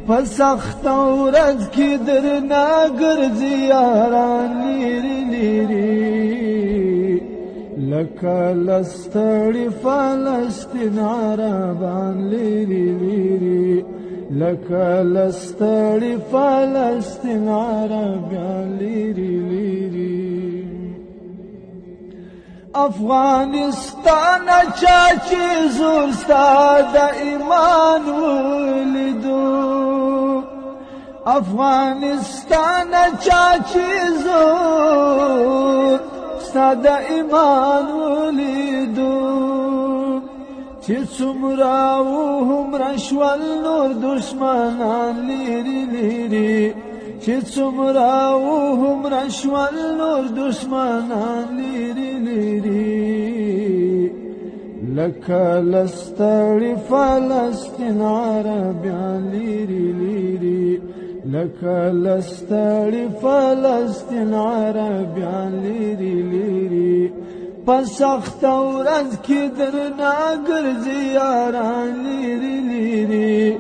پسخت ورځ کې درنا ګرځي یاران لیري لیري لکه لستړي فلسطین عربان لیري لیري لکه لستړي فلسطین عربان لیري لیري افغانستان چاچی زور ستا د ایمان ولیدو افغانستان چاچی زور ستا د ایمان ولیدو چې څومره هومره شول نور دشمنان لیري لیري چې څومره هومره شول نور دشمنان لیري لیري لکه لستړي فلسطین عربیان لیري لیري لکه لستړي فلسطین عربیان لیري لیري پسخت ورځ کې درنا ګرځي یاران لیري لیري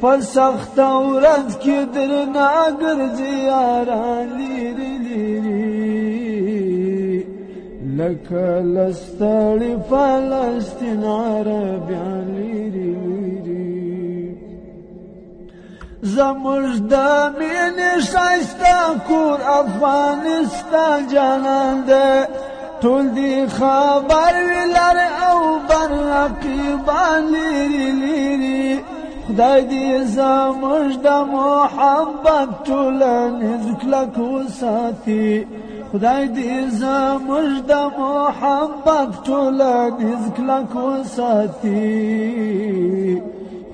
پسخت ورځ کې درنا ګرځي یاران لیري لیري لکه لستړي فلسطین عربیان لیري لیري زموږ د مینې ښایسته کور افغانستان جانان دی ټول دی خبر وي لر او بر رقیبان لیري لیري خدای دې زموږ د محبت ټولنیز کلک وساتي خدای دې زموږ د محبت ټولنیز کلک وساتي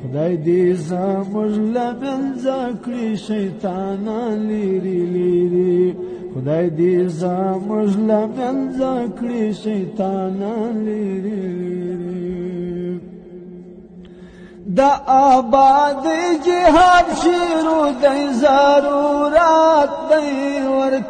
خدای دې زموږ له منځه کړي شیطانان لیري لیري خدای دې زموږ له منځه کړي شیطانان لیري لیري د آباد جهاد شیرو دی ضرورت دی ورته